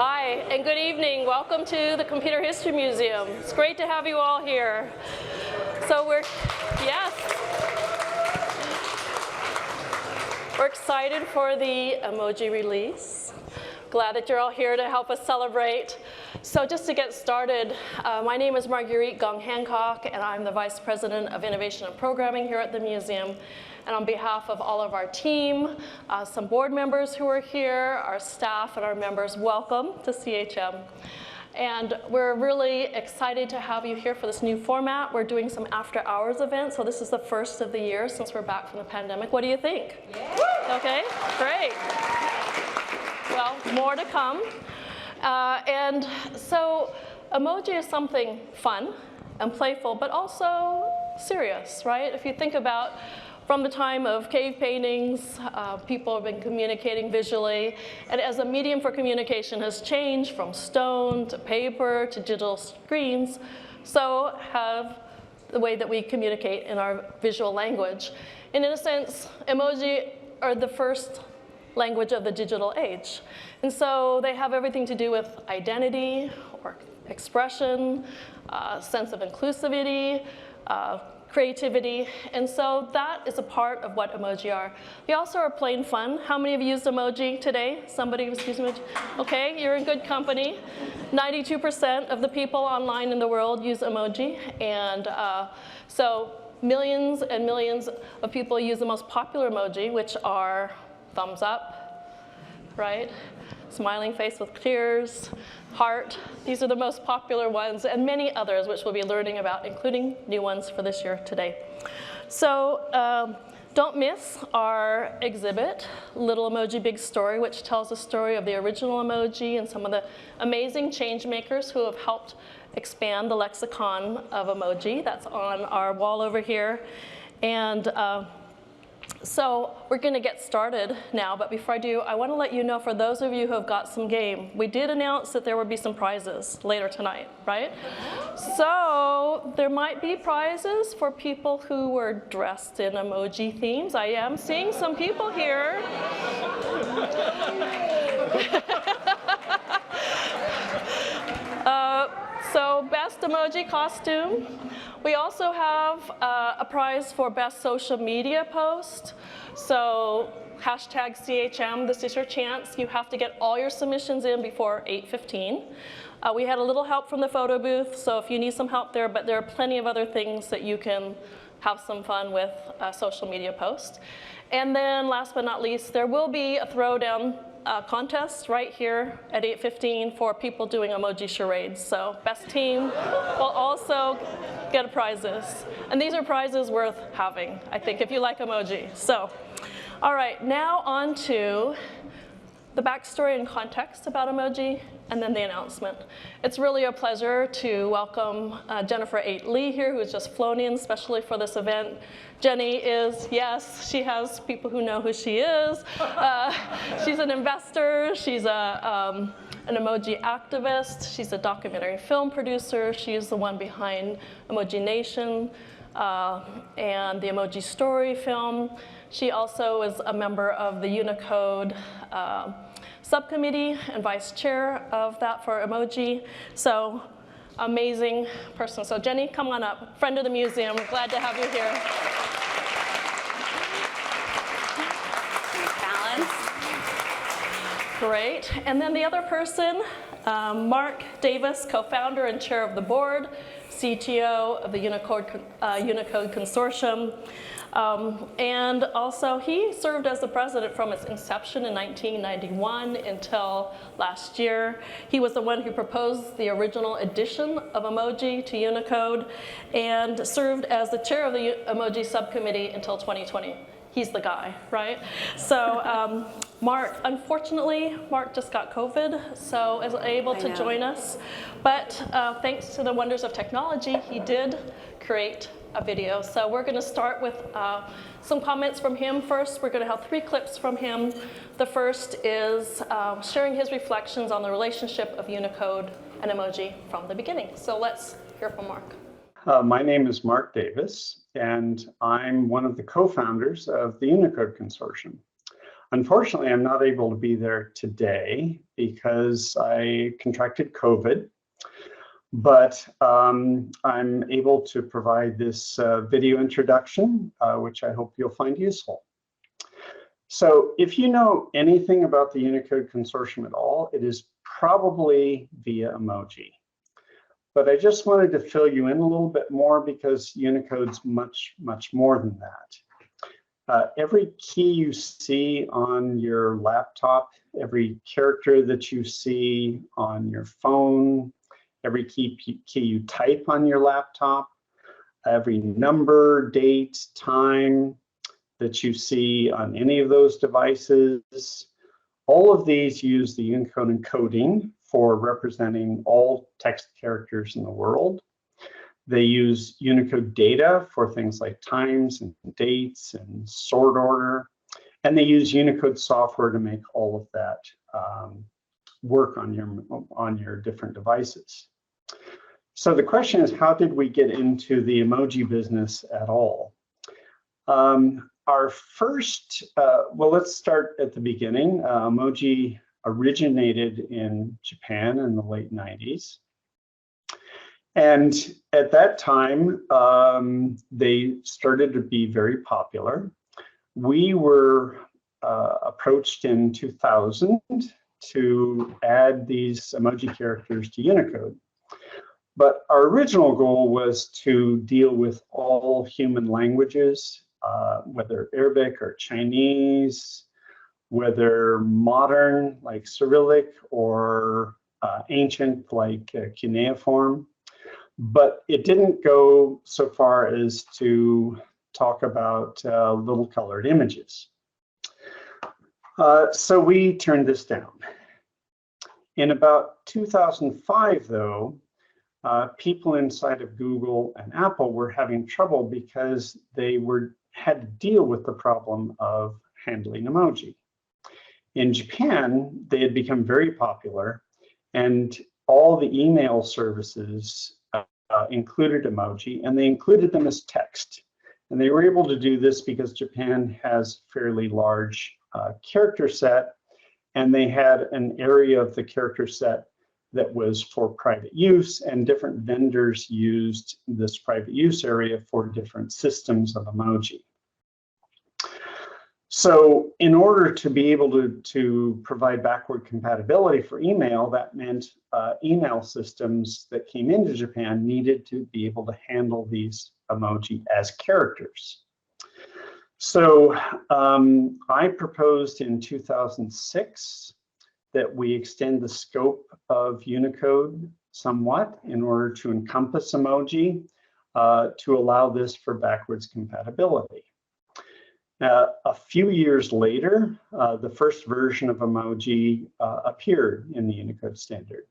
Hi, and good evening. Welcome to the Computer History Museum. It's great to have you all here. So we're excited for the emoji release. Glad that you're all here to help us celebrate. So just to get started, my name is Marguerite Gong Hancock, and I'm the Vice President of Innovation and Programming here at the museum. And on behalf of all of our team, some board members who are here, our staff and our members, welcome to CHM. And we're really excited to have you here for this new format. We're doing some after hours events, so this is the first of the year since we're back from the pandemic. What do you think? Yeah. Okay, great. Well, more to come. And so emoji is something fun and playful, but also serious, right? If you think about from the time of cave paintings, people have been communicating visually, and as a medium for communication has changed from stone to paper to digital screens, so have the way that we communicate in our visual language. And in a sense, emoji are the first language of the digital age. And so they have everything to do with identity or expression, sense of inclusivity, creativity, and so that is a part of what emoji are. They also are plain fun. How many of you used emoji today? Somebody was using emoji? Okay, you're in good company. 92% of the people online in the world use emoji, and so millions and millions of people use the most popular emoji, which are thumbs up, right? Smiling face with tears, heart. These are the most popular ones, and many others which we'll be learning about, including new ones for this year today. So don't miss our exhibit, Little Emoji Big Story, which tells the story of the original emoji and some of the amazing change makers who have helped expand the lexicon of emoji. That's on our wall over here. And so we're going to get started now, but before I do, I want to let you know, for those of you who have got some game, we did announce that there would be some prizes later tonight, right? So there might be prizes for people who were dressed in emoji themes. I am seeing some people here. So best emoji costume. We also have a prize for best social media post. So hashtag CHM, this is your chance. You have to get all your submissions in before 8:15. We had a little help from the photo booth, so if you need some help there, but there are plenty of other things that you can have some fun with social media post. And then last but not least, there will be a throwdown contest right here at 8:15 for people doing emoji charades. So best team will also get prizes. And these are prizes worth having, I think, if you like emoji. So, all right, now on to the backstory and context about emoji, and then the announcement. It's really a pleasure to welcome Jennifer 8 Lee here, who's just flown in especially for this event. Jenny is, yes, she has people who know who she is. She's an investor, she's an emoji activist, she's a documentary film producer, she's the one behind Emoji Nation and the Emoji Story film. She also is a member of the Unicode subcommittee and vice chair of that for emoji. So amazing person. So Jenny, come on up, friend of the museum. We're glad to have you here. Great. And then the other person, Mark Davis, co-founder and chair of the board, CTO of the Unicode Consortium. And also he served as the president from its inception in 1991 until last year. He was the one who proposed the original edition of emoji to Unicode and served as the chair of the emoji subcommittee until 2020. He's the guy, right? So Mark, unfortunately, Mark just got COVID, so isn't able to join us. But thanks to the wonders of technology, he did create a video. So we're going to start with some comments from him first. We're going to have 3 clips from him. The first is sharing his reflections on the relationship of Unicode and emoji from the beginning. So let's hear from Mark. My name is Mark Davis, and I'm one of the co-founders of the Unicode Consortium. Unfortunately, I'm not able to be there today because I contracted COVID, but I'm able to provide this video introduction, which I hope you'll find useful. So if you know anything about the Unicode Consortium at all, it is probably via emoji. But I just wanted to fill you in a little bit more because Unicode's much, much more than that. Every key you see on your laptop, every character that you see on your phone, every key you type on your laptop, every number, date, time that you see on any of those devices, all of these use the Unicode encoding for representing all text characters in the world. They use Unicode data for things like times and dates and sort order. And they use Unicode software to make all of that work on your different devices. So the question is, how did we get into the emoji business at all? Our first, well, let's start at the beginning. Emoji originated in Japan in the late 90s. And at that time, they started to be very popular. We were approached in 2000 to add these emoji characters to Unicode. But our original goal was to deal with all human languages, whether Arabic or Chinese, whether modern like Cyrillic or ancient like cuneiform. But it didn't go so far as to talk about little colored images. So we turned this down. In about 2005, though, people inside of Google and Apple were having trouble because they had to deal with the problem of handling emoji. In Japan, they had become very popular, and all the email services included emoji, and they included them as text. And they were able to do this because Japan has fairly large character set, and they had an area of the character set that was for private use, and different vendors used this private use area for different systems of emoji. So in order to be able to provide backward compatibility for email, that meant email systems that came into Japan needed to be able to handle these emoji as characters. So I proposed in 2006 that we extend the scope of Unicode somewhat in order to encompass emoji to allow this for backwards compatibility. A few years later, the first version of emoji appeared in the Unicode standard.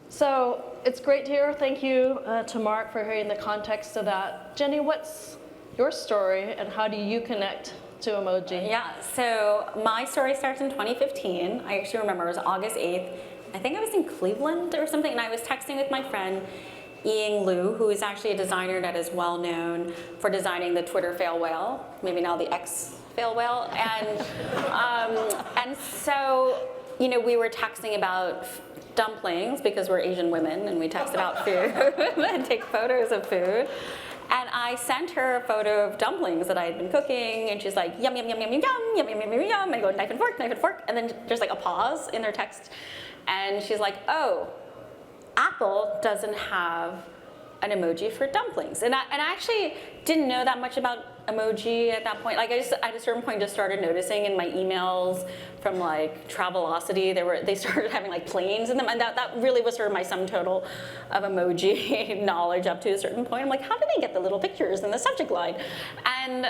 So it's great to hear. Thank you to Mark for hearing the context of that. Jenny, what's your story and how do you connect to emoji? Yeah, so my story starts in 2015. I actually remember it was August 8th. I think I was in Cleveland or something, and I was texting with my friend Ying Liu, who is actually a designer that is well known for designing the Twitter fail whale, maybe now the X fail whale, and so we were texting about dumplings because we're Asian women and we text about food and take photos of food. And I sent her a photo of dumplings that I had been cooking, and she's like, yum, yum, yum, yum, yum, yum, yum, yum, yum, yum. I go, knife and fork, and then there's like a pause in their text, and she's like, oh, Apple doesn't have an emoji for dumplings. And I actually didn't know that much about emoji at that point. Like at a certain point just started noticing in my emails from like Travelocity, they started having like planes in them, and that really was sort of my sum total of emoji knowledge up to a certain point. I'm like, how do they get the little pictures in the subject line? And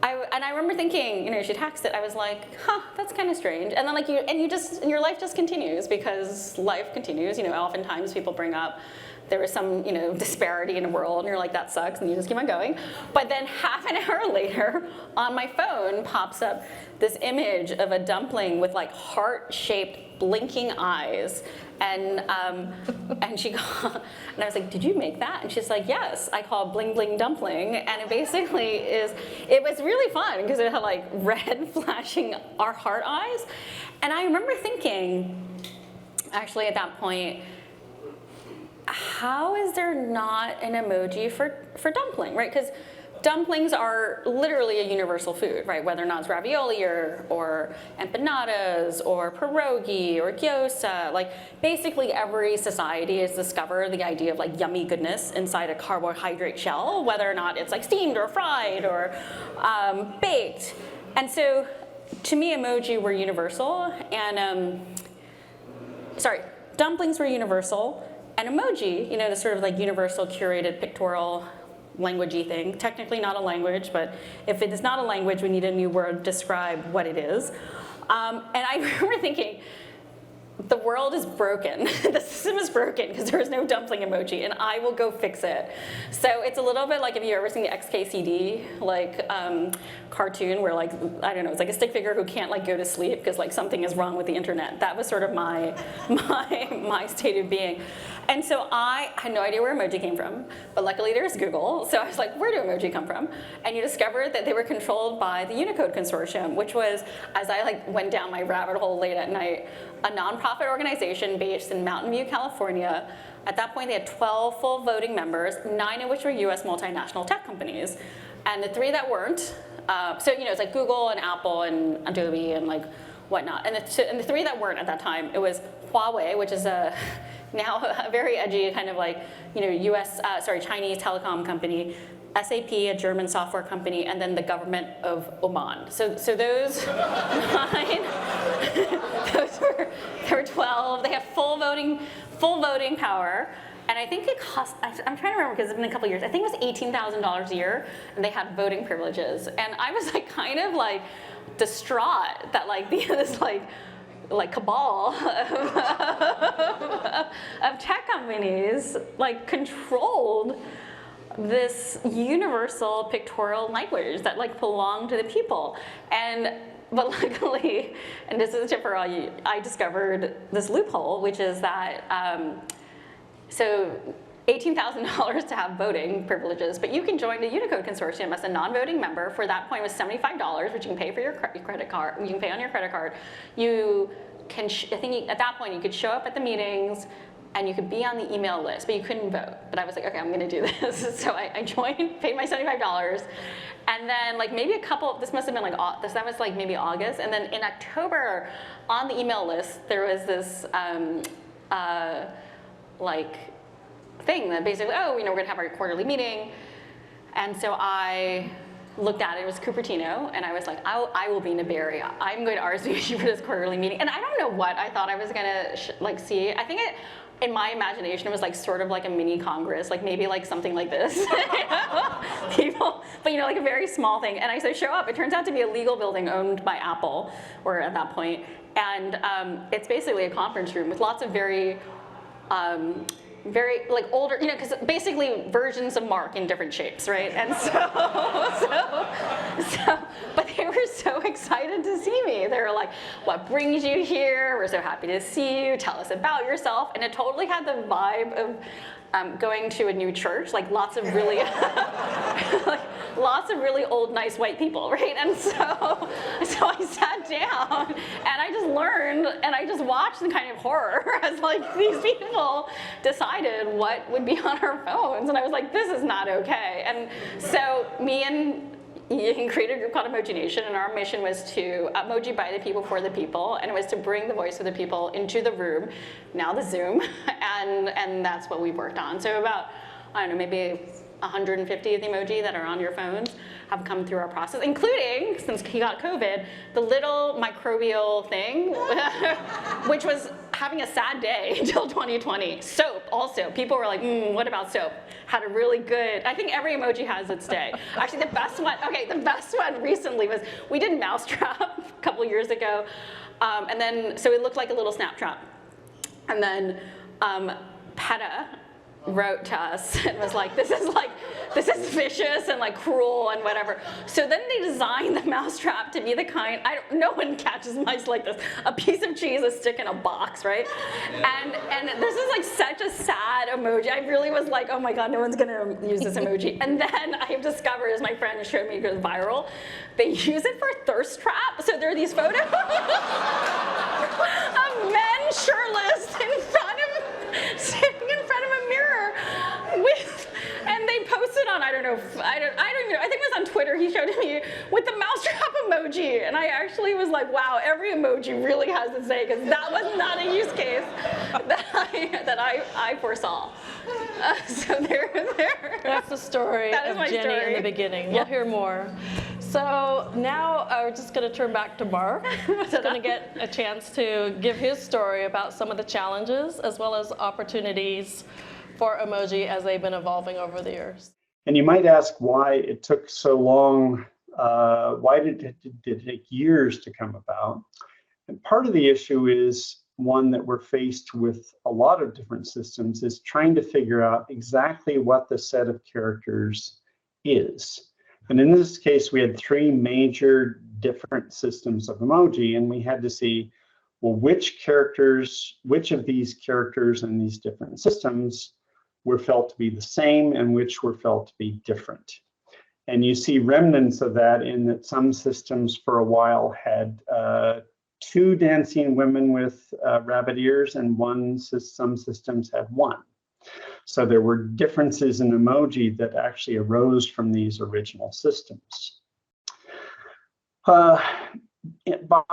I remember thinking, she text it, I was like, huh, that's kind of strange. And then like your life just continues because life continues. Oftentimes people bring up there was some, disparity in the world, and you're like, that sucks, and you just keep on going. But then half an hour later, on my phone pops up this image of a dumpling with like heart-shaped blinking eyes. And she and I was like, did you make that? And she's like, yes, I call it Bling Bling Dumpling. And it basically it was really fun because it had like red flashing our heart eyes. And I remember thinking, actually at that point, how is there not an emoji for dumpling, right? Because dumplings are literally a universal food, right? Whether or not it's ravioli or empanadas or pierogi or gyoza, like basically every society has discovered the idea of like yummy goodness inside a carbohydrate shell, whether or not it's like steamed or fried or baked. And so to me, emoji were universal, and dumplings were universal, and emoji, the sort of like universal curated pictorial languagey thing, technically not a language, but if it is not a language, we need a new word to describe what it is. And I remember thinking, the world is broken. The system is broken because there is no dumpling emoji, and I will go fix it. So it's a little bit like, if you ever seen the XKCD cartoon where like, I don't know, it's like a stick figure who can't like go to sleep because like something is wrong with the internet. That was sort of my state of being. And so I had no idea where emoji came from, but luckily there's Google. So I was like, where do emoji come from? And you discovered that they were controlled by the Unicode Consortium, which was, as I like went down my rabbit hole late at night, a nonprofit organization based in Mountain View, California. At that point, they had 12 full voting members, 9 of which were US multinational tech companies. And the 3 that weren't, it's like Google and Apple and Adobe and like whatnot. And the 3 that weren't at that time, it was Huawei, which is now a very edgy kind of like, Chinese telecom company, SAP, a German software company, and then the government of Oman. So those 9, there were 12. They have full voting power. And I think it cost, I'm trying to remember because it's been a couple years, I think it was $18,000 a year, and they had voting privileges. And I was like kind of like distraught that like this like cabal of tech companies like controlled this universal pictorial language that like belonged to the people. But luckily, and this is a tip for all you, I discovered this loophole, which is that so $18,000 to have voting privileges, but you can join the Unicode Consortium as a non-voting member. For that point, it was $75, which you can pay for your credit card. You can pay on your credit card. You can, at that point, you could show up at the meetings, and you could be on the email list, but you couldn't vote. But I was like, okay, I'm gonna do this. So I joined, paid my $75, and then like maybe this must have been like, that was like maybe August, and then in October, on the email list, there was this thing that basically, we're gonna have our quarterly meeting. And so I looked at it, it was Cupertino, and I was like, I will be in the Bay Area. I'm going to RSVP for this quarterly meeting. And I don't know what I thought I was gonna see. I think in my imagination, it was like sort of like a mini Congress, like maybe like something like this. People, but like a very small thing. And I show up, it turns out to be a legal building owned by Apple, or at that point. And it's basically a conference room with lots of very like older, because basically versions of Mark in different shapes, right? And but they were so excited to see me. They were like, what brings you here? We're so happy to see you. Tell us about yourself. And it totally had the vibe of going to a new church, like lots of really, lots of really old, nice white people, right? And so I sat down and I just learned and I just watched in kind of horror as like these people decided what would be on our phones. And I was like, this is not okay. And so me and Ian created a group called Emoji Nation, and our mission was to emoji by the people for the people, and it was to bring the voice of the people into the room, now the Zoom, and that's what we worked on. So about, I don't know, maybe 150 of the emoji that are on your phones have come through our process, including, since he got COVID, the little microbial thing, which was having a sad day until 2020. Soap also. People were like, what about soap? Had a really good, I think every emoji has its day. Actually, the best one recently was, we did Mousetrap a couple years ago, and then, so it looked like a little snap trap. And then PETA wrote to us and was like, this is vicious and like cruel and whatever. So then they designed the mousetrap to be the kind, no one catches mice like this. A piece of cheese, a stick in a box, right? And this is like such a sad emoji. I really was like, oh my God, no one's gonna use this emoji. And then I've discovered, as my friend showed me, it goes viral, they use it for a thirst trap. So there are these photos of men shirtless sitting in front of a mirror and they posted on, I don't even know, I think it was on Twitter, he showed me with the mousetrap emoji, and I actually was like, wow, every emoji really has to say, because that was not a use case that I foresaw. So there. That's the story of Jenny in the beginning. We'll hear more. So now we're just going to turn back to Mark. He's going to get a chance to give his story about some of the challenges as well as opportunities for emoji as they've been evolving over the years. And you might ask why it took so long. Why did it take years to come about? And part of the issue is one that we're faced with a lot of different systems, is trying to figure out exactly what the set of characters is. And in this case, we had three major different systems of emoji, and we had to see, well, which of these characters in these different systems were felt to be the same and which were felt to be different. And you see remnants of that in that some systems for a while had two dancing women with rabbit ears, and some systems had one. So there were differences in emoji that actually arose from these original systems. By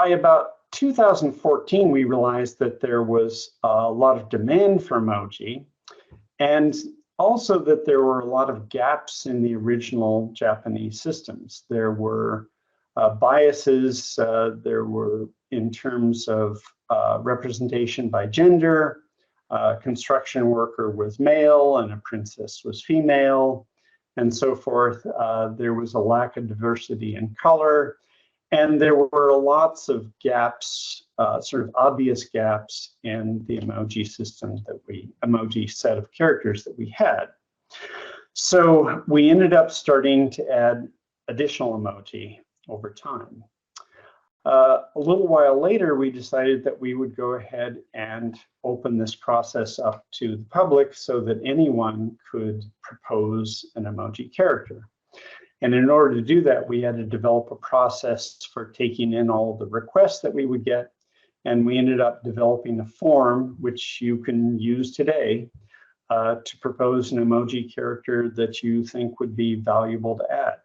about 2014, we realized that there was a lot of demand for emoji, and also that there were a lot of gaps in the original Japanese systems. There were biases, there were in terms of representation by gender. A construction worker was male and a princess was female, and so forth. There was a lack of diversity in color, and there were lots of gaps, sort of obvious gaps in the emoji system emoji set of characters that we had. So we ended up starting to add additional emoji over time. A little while later, we decided that we would go ahead and open this process up to the public so that anyone could propose an emoji character. And in order to do that, we had to develop a process for taking in all the requests that we would get. And we ended up developing a form, which you can use today, to propose an emoji character that you think would be valuable to add.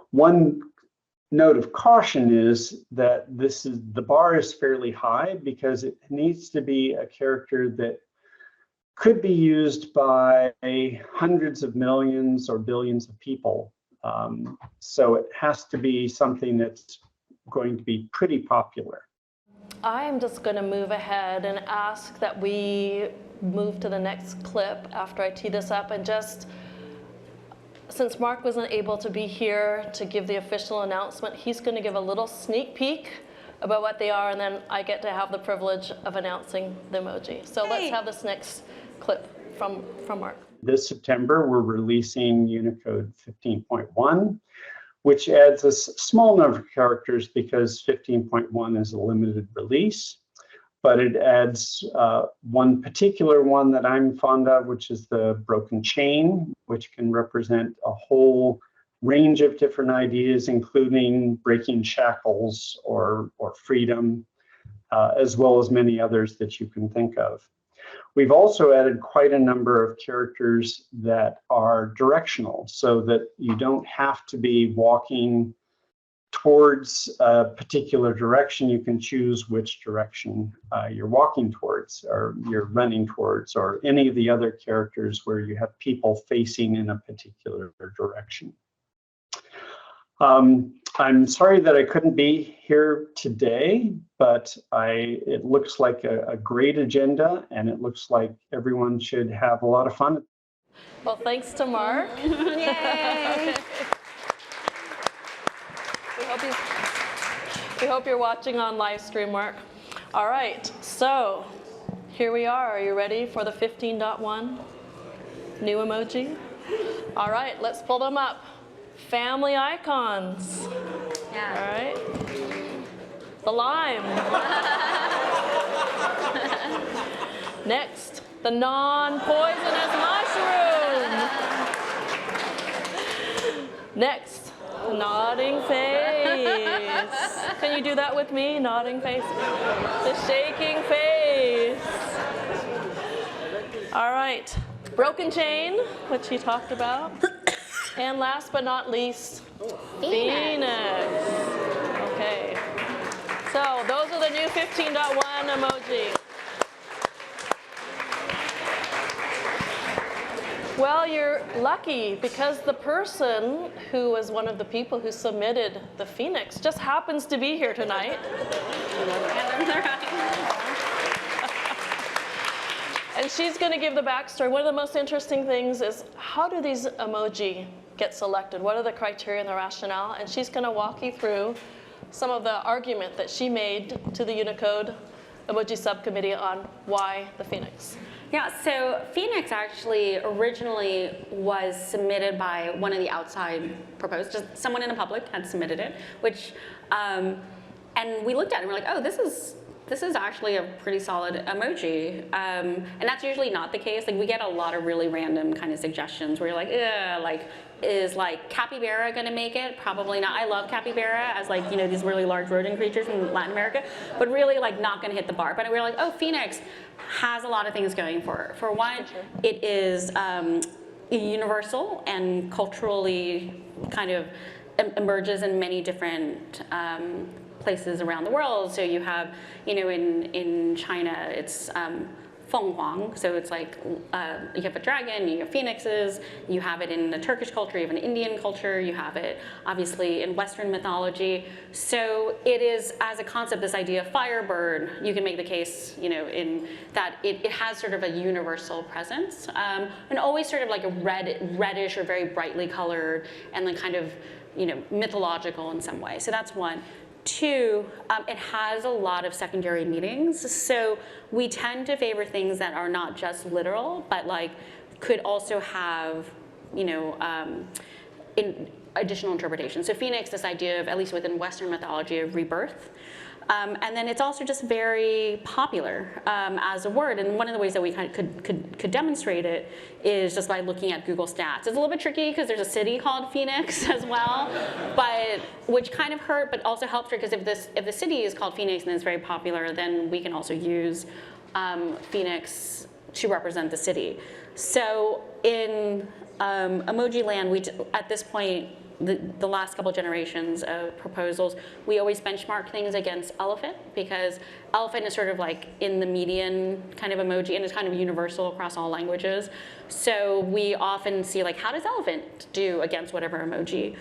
One note of caution is that the bar is fairly high, because it needs to be a character that could be used by hundreds of millions or billions of people. So it has to be something that's going to be pretty popular. I'm just going to move ahead and ask that we move to the next clip after I tee this up, and just, since Mark wasn't able to be here to give the official announcement, he's going to give a little sneak peek about what they are, and then I get to have the privilege of announcing the emoji. So let's have this next clip from Mark. This September, we're releasing Unicode 15.1, which adds a small number of characters because 15.1 is a limited release. But it adds one particular one that I'm fond of, which is the broken chain, which can represent a whole range of different ideas, including breaking shackles or freedom, as well as many others that you can think of. We've also added quite a number of characters that are directional, so that you don't have to be walking towards a particular direction. You can choose which direction you're walking towards, or you're running towards, or any of the other characters where you have people facing in a particular direction. I'm sorry that I couldn't be here today, but it looks like a great agenda, and it looks like everyone should have a lot of fun. Well, thanks to Mark. Yay! We hope you're watching on live stream, Mark. All right, so here we are. Are you ready for the 15.1 new emoji? All right, let's pull them up. Family icons. Yeah. All right. The lime. Next, the non-poisonous mushroom. Next, the nodding face. Can you do that with me? Nodding face. The shaking face. All right, broken chain, which he talked about. And last but not least, Phoenix. Okay. So those are the new 15.1 emoji. Well, you're lucky because the person who was one of the people who submitted the Phoenix just happens to be here tonight. And she's going to give the backstory. One of the most interesting things is how do these emoji get selected? What are the criteria and the rationale? And she's going to walk you through some of the argument that she made to the Unicode Emoji Subcommittee on why the Phoenix. Yeah, so Phoenix actually originally was submitted by one of the outside proposed, just someone in the public had submitted it, which, and we looked at it and we're like, oh, this is actually a pretty solid emoji. And that's usually not the case. Like we get a lot of really random kind of suggestions where you're like, is like capybara gonna make it? Probably not. I love capybara as like, you know, these really large rodent creatures in Latin America, but really like not gonna hit the bar. But we were like, oh, Phoenix has a lot of things going for it. For one, it is universal and culturally kind of emerges in many different places around the world. So you have, you know, in China, it's Feng Huang, so it's like you have a dragon, you have phoenixes, you have it in the Turkish culture, you have an Indian culture, you have it obviously in Western mythology. So it is, as a concept, this idea of firebird, you can make the case, you know, in that it has sort of a universal presence, and always sort of like a reddish or very brightly colored, and then kind of, you know, mythological in some way. So that's one. Two, it has a lot of secondary meanings. So we tend to favor things that are not just literal, but like could also have, you know, additional interpretation. So Phoenix, this idea of, at least within Western mythology, of rebirth. And then it's also just very popular as a word. And one of the ways that we kind of could demonstrate it is just by looking at Google Stats. It's a little bit tricky because there's a city called Phoenix as well, but which kind of hurt, but also helps because if the city is called Phoenix and it's very popular, then we can also use Phoenix to represent the city. So in emoji land, at this point, the last couple generations of proposals, we always benchmark things against elephant because elephant is sort of like in the median kind of emoji and it's kind of universal across all languages. So we often see like, how does elephant do against whatever emoji?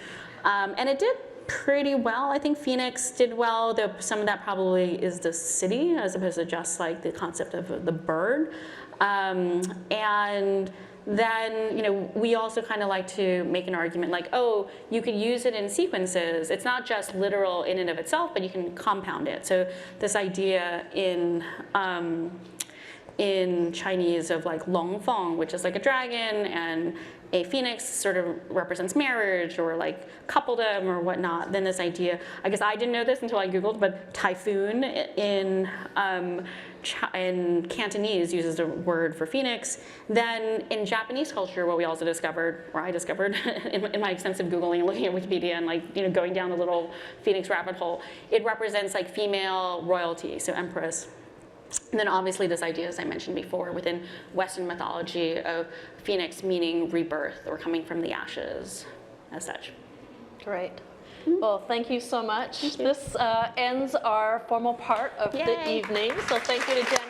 And it did pretty well. I think Phoenix did well, though some of that probably is the city as opposed to just like the concept of the bird. And then, you know, we also kind of like to make an argument like, oh, you could use it in sequences. It's not just literal in and of itself, but you can compound it. So this idea in Chinese of like long feng, which is like a dragon, and a phoenix sort of represents marriage or like coupledom or whatnot. Then this idea, I guess I didn't know this until I Googled, but typhoon in Cantonese uses the word for phoenix. Then in Japanese culture, what we also discovered, or I discovered in my extensive Googling and looking at Wikipedia and like, you know, going down the little phoenix rabbit hole, it represents like female royalty, so empress. And then obviously this idea, as I mentioned before, within Western mythology of phoenix meaning rebirth or coming from the ashes as such. Great. Well, thank you so much. This ends our formal part of the evening. So thank you to Jen.